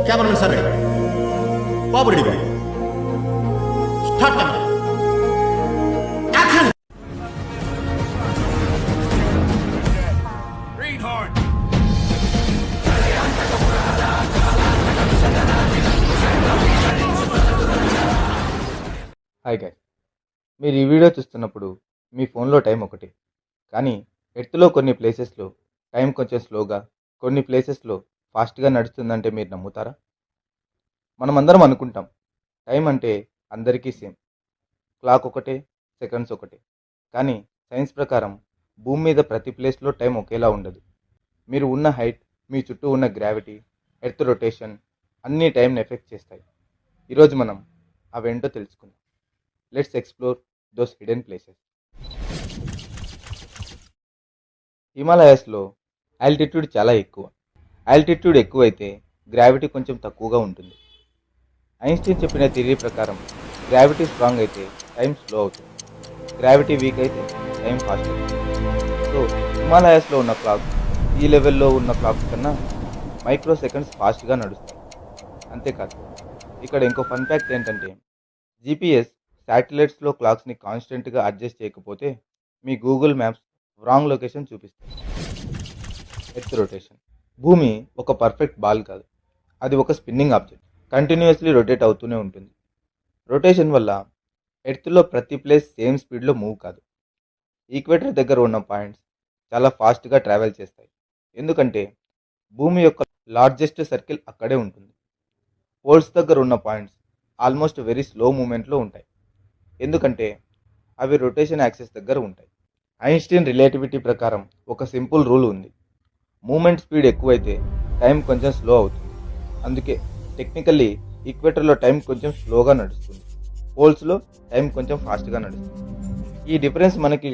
Cameraman sir ready, బాబు ready boy, start camera, action. Hi guys, మీరు ఈ video చూస్తున్నప్పుడు మీ ఫోన్లో టైం ఒకటి, కానీ ఎర్త్లో కొన్ని ప్లేసెస్లో టైం కొంచెం స్లోగా, కొన్ని ప్లేసెస్లో ఫాస్ట్గా నడుస్తుందంటే మీరు నమ్ముతారా? మనమందరం అనుకుంటాం టైం అంటే అందరికీ సేమ్, క్లాక్ ఒకటే, సెకండ్స్ ఒకటే. కానీ సైన్స్ ప్రకారం భూమి మీద ప్రతి ప్లేస్లో టైం ఒకేలా ఉండదు. మీరు ఉన్న హైట్, మీ చుట్టూ ఉన్న గ్రావిటీ, ఎర్త్ రొటేషన్ అన్నీ టైంని ఎఫెక్ట్ చేస్తాయి. ఈరోజు మనం అవేంటో తెలుసుకుందాం. Let's explore those hidden places. హిమాలయాస్లో ఆల్టిట్యూడ్ చాలా ఎక్కువ. ఆల్టిట్యూడ్ ఎక్కువైతే గ్రావిటీ కొంచెం తక్కువగా ఉంటుంది. ఐన్స్టీన్ చెప్పిన థియరీ ప్రకారం గ్రావిటీ స్ట్రాంగ్ అయితే టైం స్లో అవుతుంది, గ్రావిటీ వీక్ అయితే టైం ఫాస్ట్ అవుతుంది. సో హిమాలయాస్లో ఉన్న క్లాక్ ఈ లెవెల్లో ఉన్న క్లాక్స్ కన్నా మైక్రో సెకండ్స్ ఫాస్ట్గా నడుస్తాయి. అంతేకాదు, ఇక్కడ ఇంకో ఫన్ ఫ్యాక్ట్ ఏంటంటే జీపీఎస్ శాటిలైట్స్లో క్లాక్స్ని కాన్స్టెంట్గా అడ్జస్ట్ చేయకపోతే మీ గూగుల్ మ్యాప్స్ రాంగ్ లొకేషన్ చూపిస్తుంది. Earth rotation. భూమి ఒక పర్ఫెక్ట్ బాల్ కాదు, అది ఒక స్పిన్నింగ్ ఆబ్జెక్ట్, కంటిన్యూస్లీ రొటేట్ అవుతూనే ఉంటుంది. రొటేషన్ వల్ల ఎర్త్లో ప్రతి ప్లేస్ సేమ్ స్పీడ్లో మూవ్ కాదు. ఈక్వేటర్ దగ్గర ఉన్న పాయింట్స్ చాలా ఫాస్ట్గా ట్రావెల్ చేస్తాయి, ఎందుకంటే భూమి యొక్క లార్జెస్ట్ సర్కిల్ అక్కడే ఉంటుంది. పోల్స్ దగ్గర ఉన్న పాయింట్స్ ఆల్మోస్ట్ వెరీ స్లో మూమెంట్లో ఉంటాయి, ఎందుకంటే అవి రొటేషన్ యాక్సిస్ దగ్గర ఉంటాయి. ఐన్స్టీన్ రిలేటివిటీ ప్రకారం ఒక సింపుల్ రూల్ ఉంది: మూమెంట్ స్పీడ్ ఎక్కువైతే టైం కొంచెం స్లో అవుతుంది. అందుకే టెక్నికల్లీ ఈక్వేటర్లో టైం కొంచెం స్లోగా నడుస్తుంది, పోల్స్లో టైం కొంచెం ఫాస్ట్గా నడుస్తుంది. ఈ డిఫరెన్స్ మనకి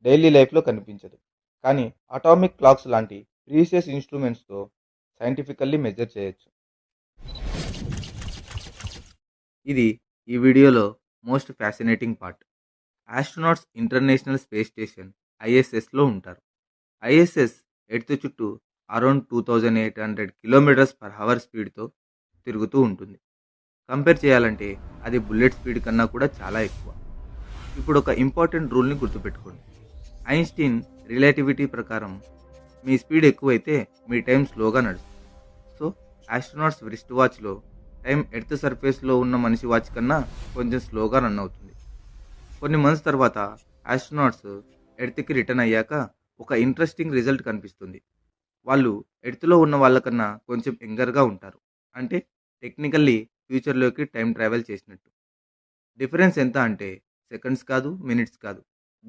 డైలీ లైఫ్లో కనిపించదు, కానీ అటామిక్ క్లాక్స్ లాంటి ప్రీసియస్ ఇన్స్ట్రుమెంట్స్తో సైంటిఫికల్లీ మెజర్ చేయొచ్చు. ఇది ఈ వీడియోలో most fascinating part. Astronauts international space station ఐఎస్ఎస్లో ఉంటారు. ఐఎస్ఎస్ ఎర్త్ చుట్టూ అరౌండ్ 2800 km/h స్పీడ్తో తిరుగుతూ ఉంటుంది. కంపేర్ చేయాలంటే అది బుల్లెట్ స్పీడ్ కన్నా కూడా చాలా ఎక్కువ. ఇప్పుడు ఒక ఇంపార్టెంట్ రూల్ని గుర్తుపెట్టుకోండి. ఐన్స్టీన్ రిలేటివిటీ ప్రకారం మీ స్పీడ్ ఎక్కువైతే మీ టైం స్లోగా నడుస్తుంది. సో ఆస్ట్రోనాట్స్ రిస్ట్ వాచ్లో టైం ఎర్త్ సర్ఫేస్లో ఉన్న మనిషి వాచ్ కన్నా కొంచెం స్లోగా రన్ అవుతుంది. కొన్ని మంత్స్ తర్వాత ఆస్ట్రోనాట్స్ ఎర్త్కి రిటర్న్ అయ్యాక ఒక ఇంట్రెస్టింగ్ రిజల్ట్ కనిపిస్తుంది. వాళ్ళు ఎర్త్లో ఉన్న వాళ్ళకన్నా కొంచెం యంగర్గా ఉంటారు, అంటే టెక్నికల్లీ ఫ్యూచర్లోకి టైం ట్రావెల్ చేసినట్టు. డిఫరెన్స్ ఎంత అంటే సెకండ్స్ కాదు, మినిట్స్ కాదు,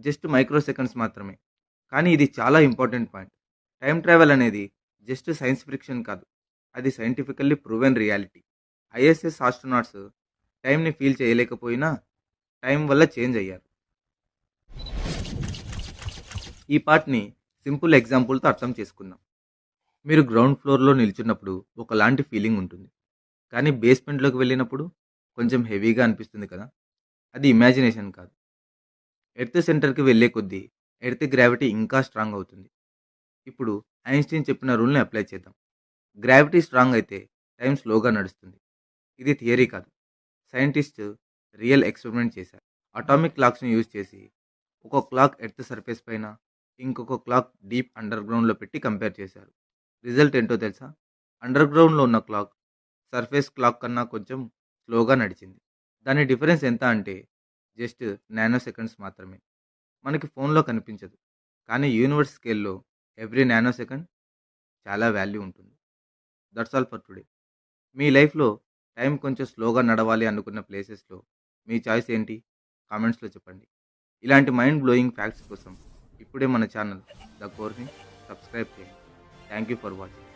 జస్ట్ మైక్రో సెకండ్స్ మాత్రమే. కానీ ఇది చాలా ఇంపార్టెంట్ పాయింట్. టైం ట్రావెల్ అనేది జస్ట్ సైన్స్ ఫిక్షన్ కాదు, అది scientifically proven reality. ISS astronauts టైంని ఫీల్ చేయలేకపోయినా టైం వల్ల చేంజ్ అయ్యారు. ఈ పార్ట్ని సింపుల్ ఎగ్జాంపుల్తో అర్థం చేసుకుందాం. మీరు గ్రౌండ్ ఫ్లోర్లో నిల్చున్నప్పుడు ఒకలాంటి ఫీలింగ్ ఉంటుంది, కానీ బేస్మెంట్లోకి వెళ్ళినప్పుడు కొంచెం హెవీగా అనిపిస్తుంది కదా. అది ఇమాజినేషన్ కాదు. ఎర్త్ సెంటర్కి వెళ్ళే కొద్దీ ఎర్త్ గ్రావిటీ ఇంకా స్ట్రాంగ్ అవుతుంది. ఇప్పుడు ఐన్స్టీన్ చెప్పిన రూల్ని అప్లై చేద్దాం. గ్రావిటీ స్ట్రాంగ్ అయితే టైం స్లోగా నడుస్తుంది. ఇది థియరీ కాదు, సైంటిస్ట్ రియల్ ఎక్స్పెరిమెంట్ చేశారు. అటామిక్ క్లాక్స్ని యూజ్ చేసి ఒక క్లాక్ ఎర్త్ సర్ఫేస్ పైన, ఇంకొక క్లాక్ డీప్ అండర్ గ్రౌండ్లో పెట్టి కంపేర్ చేశారు. రిజల్ట్ ఏంటో తెలుసా? అండర్ గ్రౌండ్లో ఉన్న క్లాక్ సర్ఫేస్ క్లాక్ కన్నా కొంచెం స్లోగా నడిచింది. దాని డిఫరెన్స్ ఎంత అంటే జస్ట్ నానో సెకండ్స్ మాత్రమే. మనకి ఫోన్లో కనిపించదు, కానీ యూనివర్స్ స్కేల్లో ఎవ్రీ నానో సెకండ్ చాలా వాల్యూ ఉంటుంది. That's all for today. మీ లైఫ్లో టైం కొంచెం స్లోగా నడవాలి అనుకున్న ప్లేసెస్లో మీ చాయిస్ ఏంటి? కామెంట్స్లో చెప్పండి. ఇలాంటి మైండ్ బ్లోయింగ్ ఫ్యాక్ట్స్ కోసం ఇప్పుడే మన ఛానల్ ద కోర్ని సబ్స్క్రైబ్ చేయండి. Thank you for watching.